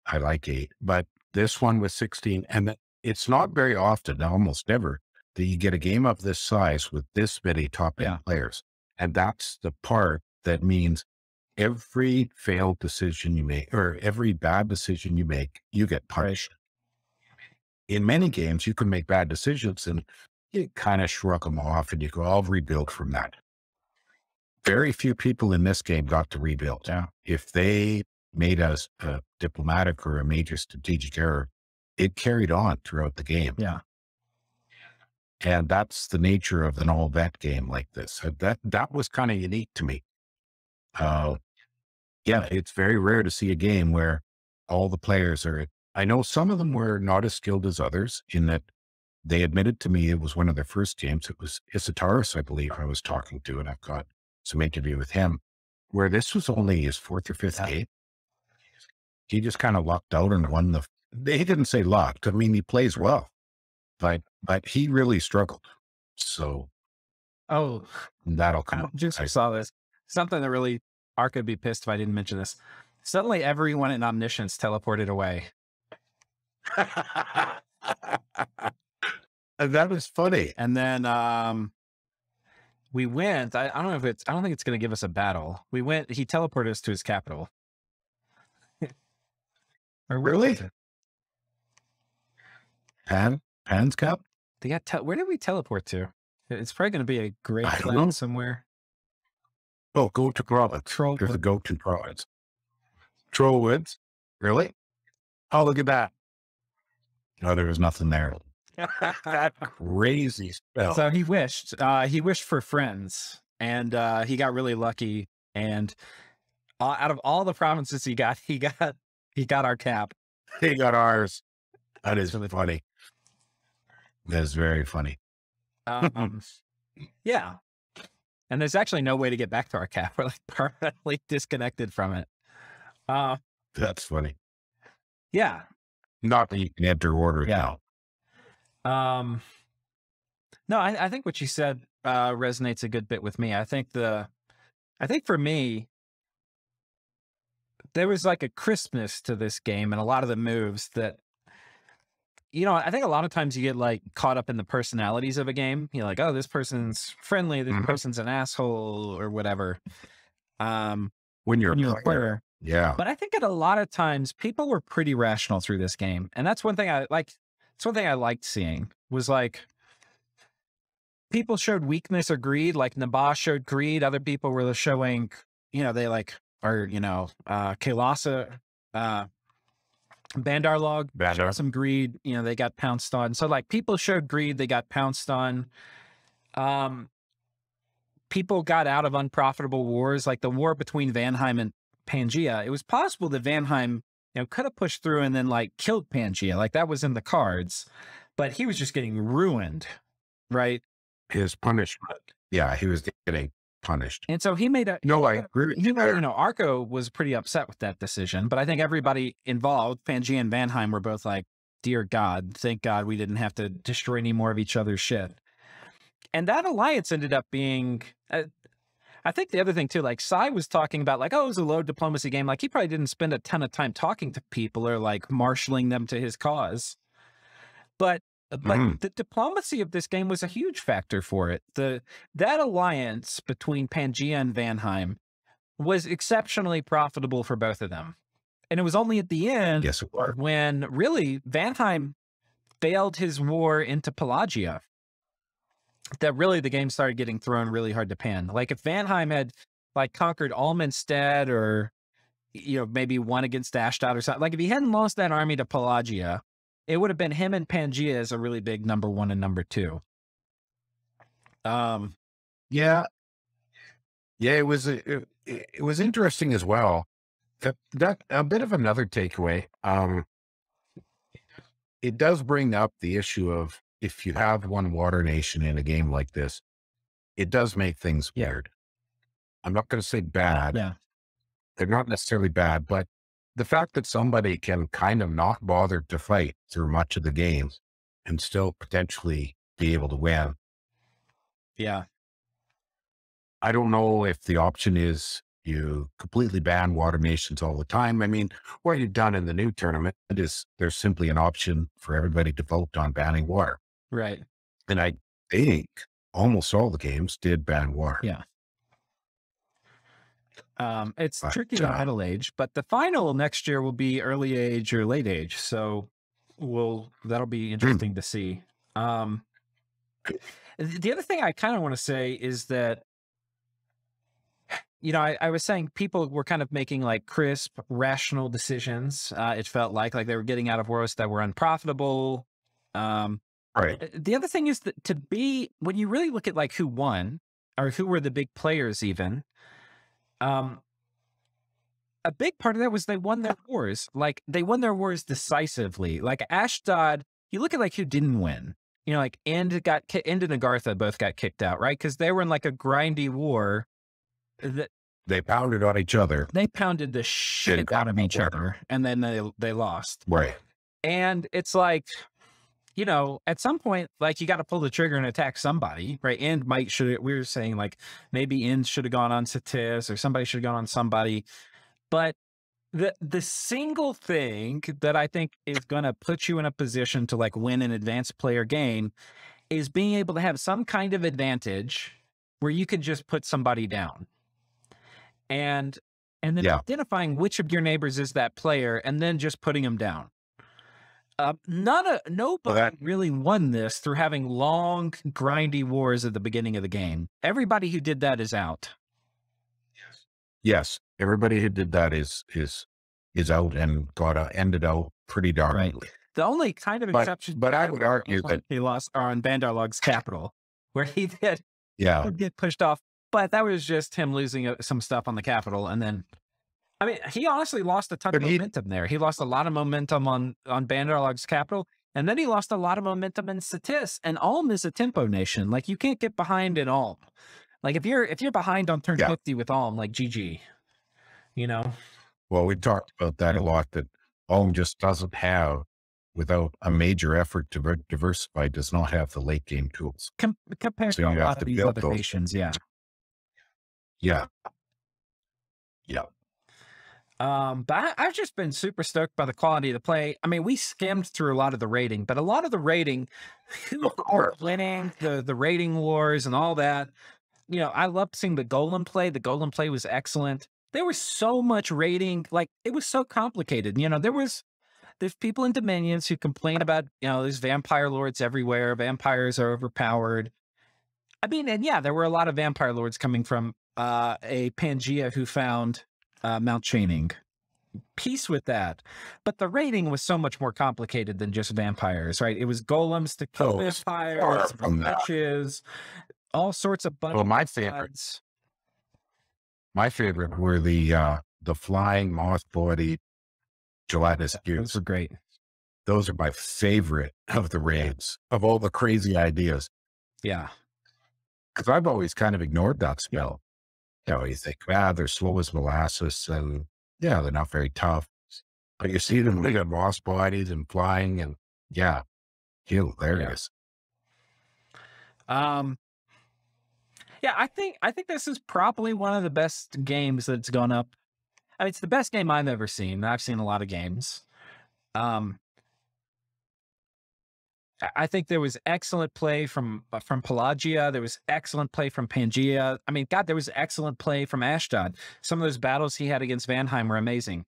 I like 8, but this one was 16. And it's not very often, almost never, that you get a game of this size with this many top end players. And that's the part that means every failed decision you make, or every bad decision you make, you get punished. In many games, you can make bad decisions and you kind of shrug them off and you go, I'll rebuild from that. Very few people in this game got to rebuild. Yeah. If they made a diplomatic or a major strategic error, it carried on throughout the game. Yeah. And that's the nature of an all-vet game like this. That was kind of unique to me. Yeah, it's very rare to see a game where all the players are, I know some of them were not as skilled as others in that they admitted to me it was one of their first games. It was Isitaris, I believe, I was talking to, and I've got some interview with him, where this was only his 4th or 5th game. He just kind of lucked out and won he didn't say lucked. I mean, he plays well, but he really struggled. So, that'll come up. I saw this. Something that really, Arco would be pissed if I didn't mention this. Suddenly everyone in Omniscience teleported away. That was funny. And then we went, I don't know if I don't think it's going to give us a battle. We went, he teleported us to his capital. Really? Pan's Cup? Where did we teleport to? It's probably going to be a great planet somewhere. Oh, go to province. There's a go to province. Trollwoods? Really? Oh, look at that. No, there was nothing there. That crazy spell. So he wished for friends, and he got really lucky. And out of all the provinces he got our cap. He got ours. That is really funny. That is very funny. Yeah. And there's actually no way to get back to our cap. We're like permanently disconnected from it. That's funny. Yeah. Not that you can enter order now. No, I think what you said resonates a good bit with me. I think for me, there was like a crispness to this game and a lot of the moves that, I think a lot of times you get like caught up in the personalities of a game. You're like, oh, this person's friendly, this person's an asshole or whatever. When you're a player. Yeah. But I think at a lot of times people were pretty rational through this game. And that's one thing I liked. It's one thing I liked seeing was like people showed weakness or greed, like Naba showed greed. Other people were showing, they like are, Kailasa, Bandar Log, some greed, they got pounced on. So like people showed greed, they got pounced on. People got out of unprofitable wars, like the war between Vanheim and Pangaea. It was possible that Vanheim, could have pushed through and then like killed Pangaea. Like that was in the cards, but he was just getting ruined, right? His punishment. Yeah, he was getting punished. And so he made a... No, I agree. Arco was pretty upset with that decision, but I think everybody involved, Pangaea and Vanheim, were both like, dear God, thank God we didn't have to destroy any more of each other's shit. And that alliance ended up being... I think the other thing too, like Sai was talking about like, oh, it was a low diplomacy game. Like he probably didn't spend a ton of time talking to people or like marshaling them to his cause. But the diplomacy of this game was a huge factor for it. That alliance between Pangaea and Vanheim was exceptionally profitable for both of them. And it was only at the end when really Vanheim failed his war into Pelagia that really the game started getting thrown really hard to pan. Like if Vanheim had like conquered Almenstead or, maybe won against Ashdod or something, like if he hadn't lost that army to Pelagia, it would have been him and Pangaea as a really big number 1 and number 2. Yeah. Yeah, it was interesting as well. That a bit of another takeaway. It does bring up the issue of if you have one water nation in a game like this, it does make things weird. I'm not going to say bad. Yeah. They're not necessarily bad, but the fact that somebody can kind of not bother to fight through much of the game and still potentially be able to win. Yeah. I don't know if the option is you completely ban water nations all the time. I mean, what you've done in the new tournament is there's simply an option for everybody to vote on banning water. Right. And I think almost all the games did ban water. Yeah. It's tricky on middle age, but the final next year will be early age or late age. So that'll be interesting to see. The other thing I kind of want to say is that, you know, I was saying people were kind of making like crisp, rational decisions. It felt like they were getting out of wars that were unprofitable. Right. The other thing is that when you really look at like who won or who were the big players even, a big part of that was they won their wars. Like they won their wars decisively. Like Ashdod, you look at like who didn't win. You know, like End and Agartha both got kicked out, right? Because they were in like a grindy war. They pounded on each other. They pounded the shit out of each other, and then they lost. Right. And it's like, you know, at some point, like you got to pull the trigger and attack somebody, right? And we were saying like maybe End should have gone on Satis or somebody should have gone on somebody. But the single thing that I think is going to put you in a position to like win an advanced player game is being able to have some kind of advantage where you can just put somebody down. And then identifying which of your neighbors is that player and then just putting them down. Nobody really won this through having long, grindy wars at the beginning of the game. Everybody who did that is out. Yes, everybody who did that is out and ended out pretty darkly. Right. The only kind of exception, but I would argue that he lost on Bandar Log's capital, where he did get pushed off. But that was just him losing some stuff on the capital, and then. I mean, he honestly lost a ton of momentum there. He lost a lot of momentum on Bandar Log's capital, and then he lost a lot of momentum in Satis. And Ulm is a tempo nation. Like you can't get behind in Ulm. Like if you're behind on turn 50 with Ulm, like GG, you know. Well, we talked about that a lot. That Ulm just doesn't have, without a major effort to diversify, does not have the late game tools compared to a lot of these other nations. Yeah. But I've just been super stoked by the quality of the play. I mean, we skimmed through a lot of the rating, but a lot of the rating, who are winning the rating wars and all that. You know, I loved seeing the Golem play. The Golem play was excellent. There was so much rating, like it was so complicated. You know, there's people in Dominions who complain about, you know, there's vampire lords everywhere. Vampires are overpowered. I mean, and yeah, there were a lot of vampire lords coming from a Pangaea who found Mount Chaining. Peace with that. But the rating was so much more complicated than just vampires, right? It was golems to kill vampires, witches, all sorts of buttons. Well, my favorite were the flying moth-bodied gelatinous cubes. Those are great. Those are my favorite of the raids, of all the crazy ideas. Yeah. Because I've always kind of ignored that spell. You know, you think, they're slow as molasses, and they're not very tough. But you see them, they got moss bodies and flying, and hilarious. I think this is probably one of the best games that's gone up. I mean, it's the best game I've ever seen. I've seen a lot of games. I think there was excellent play from Pelagia. There was excellent play from Pangaea. I mean, God, there was excellent play from Ashdod. Some of those battles he had against Vanheim were amazing.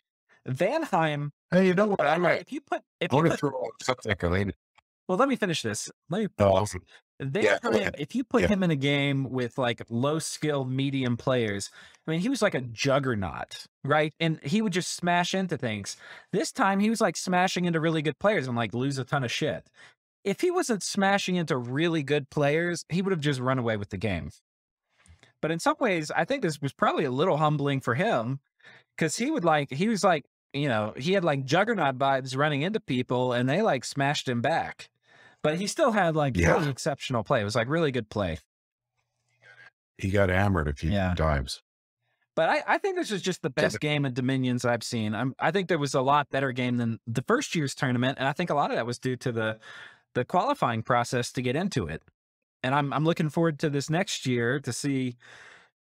Vanheim. Hey, you know what? I might. If you put something related. Well, let me finish this. If you put him in a game with like low skill, medium players, I mean, he was like a juggernaut, right? And he would just smash into things. This time he was like smashing into really good players and like lose a ton of shit. If he wasn't smashing into really good players, he would have just run away with the game. But in some ways, I think this was probably a little humbling for him because he was like, you know, he had like juggernaut vibes running into people and they like smashed him back. But he still had like really exceptional play. It was like really good play. He got hammered a few times. But I think this is just the best game of Dominions I've seen. I think there was a lot better game than the first year's tournament, and I think a lot of that was due to the qualifying process to get into it. And I'm looking forward to this next year to see.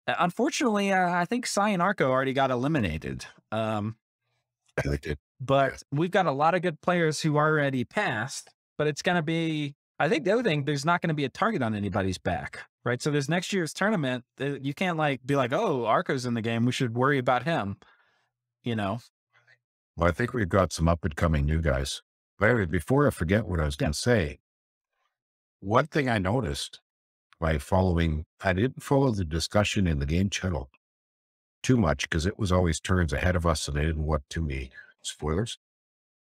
Unfortunately, I think Sai and Arco already got eliminated. They did. But we've got a lot of good players who already passed. But it's going to be, I think the other thing, there's not going to be a target on anybody's back, right? So this next year's tournament, you can't like be like, oh, Arco's in the game, we should worry about him, you know? Well, I think we've got some up and coming new guys. But before I forget what I was going to say, one thing I noticed by following, I didn't follow the discussion in the game channel too much because it was always turns ahead of us and I didn't want too many spoilers.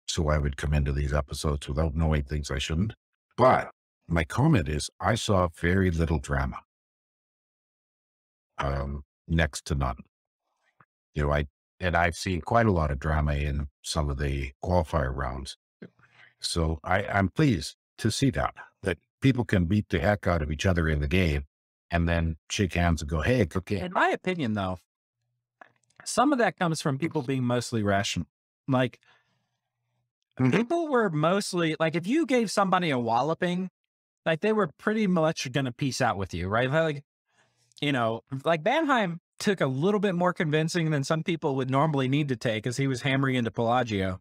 So I would come into these episodes without knowing things I shouldn't. But my comment is I saw very little drama. Next to none. You know, I've seen quite a lot of drama in some of the qualifier rounds. So I'm pleased to see that people can beat the heck out of each other in the game and then shake hands and go, hey, okay. In my opinion, though, some of that comes from people being mostly rational. Like, people were mostly, like, if you gave somebody a walloping, like, they were pretty much going to peace out with you, right? Like, you know, like, Banheim took a little bit more convincing than some people would normally need to take as he was hammering into Pelagia.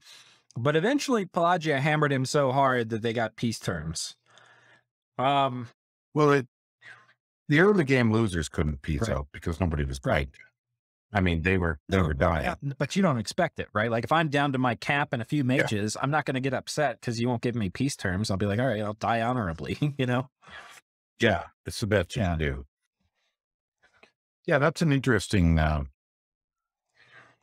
But eventually, Pelagia hammered him so hard that they got peace terms. Well, the early game losers couldn't peace out because nobody was right. I mean, they were dying. Yeah, but you don't expect it, right? Like if I'm down to my cap and a few mages, I'm not going to get upset because you won't give me peace terms. I'll be like, all right, I'll die honorably, you know? Yeah, it's the best you can do. Yeah, that's an interesting, I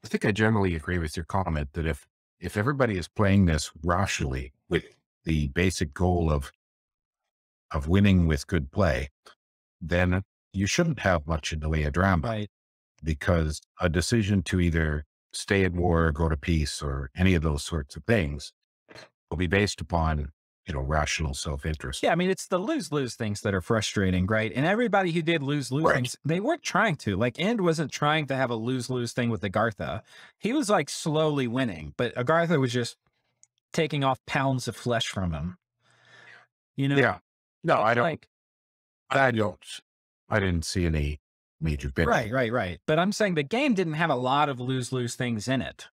think I generally agree with your comment that if everybody is playing this rationally with the basic goal of winning with good play, then you shouldn't have much in the way of drama. Right. Because a decision to either stay at war or go to peace or any of those sorts of things will be based upon, you know, rational self-interest. Yeah, I mean, it's the lose-lose things that are frustrating, right? And everybody who did lose-lose things, they weren't trying to. Like, End wasn't trying to have a lose-lose thing with Agartha. He was, like, slowly winning, but Agartha was just taking off pounds of flesh from him. You know? Yeah. No, I don't. Like, I didn't see any major benefit. Right. But I'm saying the game didn't have a lot of lose-lose things in it.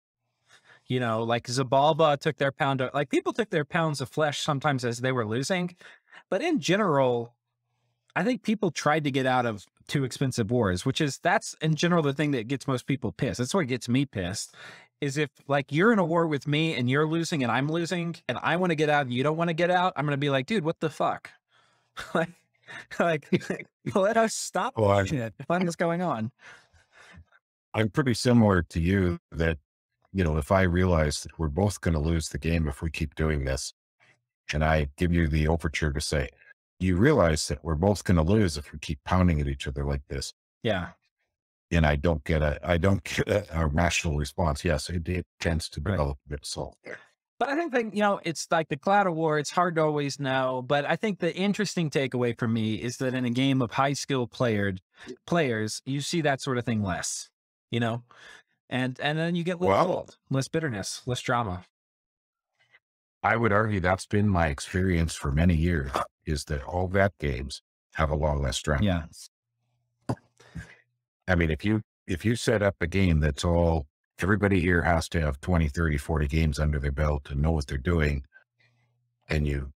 You know, like Zabalba took their pound of, like people took their pounds of flesh sometimes as they were losing. But in general, I think people tried to get out of too expensive wars, that's in general the thing that gets most people pissed. That's what gets me pissed, is if like you're in a war with me and you're losing and I'm losing and I want to get out and you don't want to get out, I'm going to be like, dude, what the fuck? like let us stop shit. What is going on? I'm pretty similar to you that, you know, if I realize that we're both going to lose the game if we keep doing this, and I give you the overture to say, you realize that we're both going to lose if we keep pounding at each other like this. Yeah. And I don't get a rational response. Yes, it tends to develop a bit of salt there. But I think that, you know, it's like the Cloud of War. It's hard to always know. But I think the interesting takeaway for me is that in a game of high skill players, you see that sort of thing less, you know, and then you get less bitterness, less drama. I would argue that's been my experience for many years, is that all vet games have a lot less drama. Yeah. I mean, if you set up a game that's all, everybody here has to have 20, 30, 40 games under their belt and know what they're doing. And you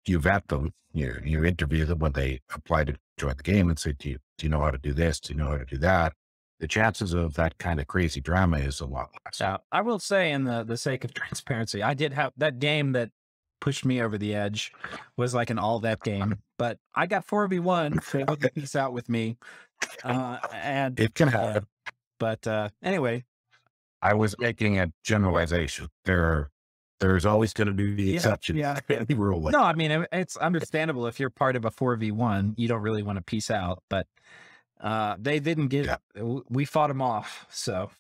vet them, you interview them when they apply to join the game and say, do you know how to do this? Do you know how to do that? The chances of that kind of crazy drama is a lot less. Yeah, I will say, in the sake of transparency, I did have that game that pushed me over the edge was like an all vet game, but I got 4v1, so it would peace out with me. And it can happen. But anyway, I was making a generalization. There's always going to be the exception. Yeah. No, I mean, it's understandable if you're part of a 4v1, you don't really want to peace out, but they didn't get, we fought them off. So,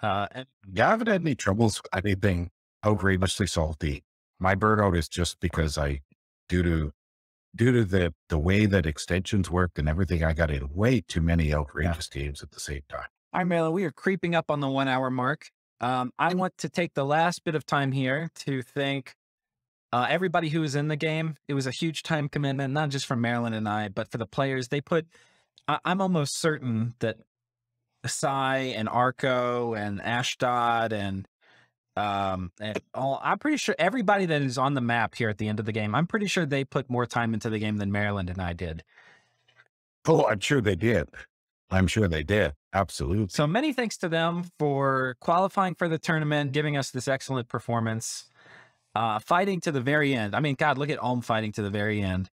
I haven't had any troubles with anything outrageously salty. My burnout is just because due to due to the way that extensions work and everything, I got in way too many outrageous games at the same time. All right, Maerlande, we are creeping up on the 1 hour mark. I want to take the last bit of time here to thank everybody who was in the game. It was a huge time commitment, not just for Maerlande and I, but for the players. They put, I'm almost certain that Sai and Arco and Ashdod and all, I'm pretty sure everybody that is on the map here at the end of the game, I'm pretty sure they put more time into the game than Maerlande and I did. Oh, I'm sure they did. I'm sure they did. Absolutely. So many thanks to them for qualifying for the tournament, giving us this excellent performance, fighting to the very end. I mean, God, look at Ulm fighting to the very end.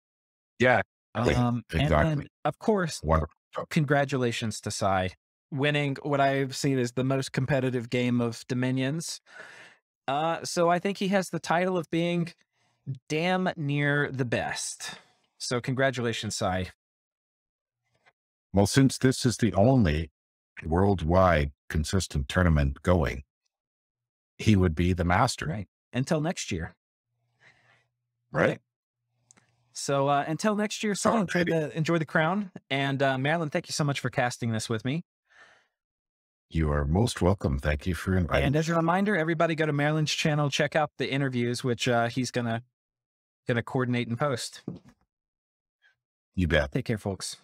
Yeah, exactly. And of course, Wonderful. Congratulations to Sai, winning what I've seen as the most competitive game of Dominions. So I think he has the title of being damn near the best. So congratulations, Sai. Well, since this is the only worldwide consistent tournament going, he would be the master. Right. Until next year. Right. So until next year, so enjoy the crown. And Maerlande, thank you so much for casting this with me. You are most welcome. Thank you for inviting me. And as a reminder, everybody go to Maerlande's channel, check out the interviews, which he's gonna coordinate and post. You bet. Take care, folks.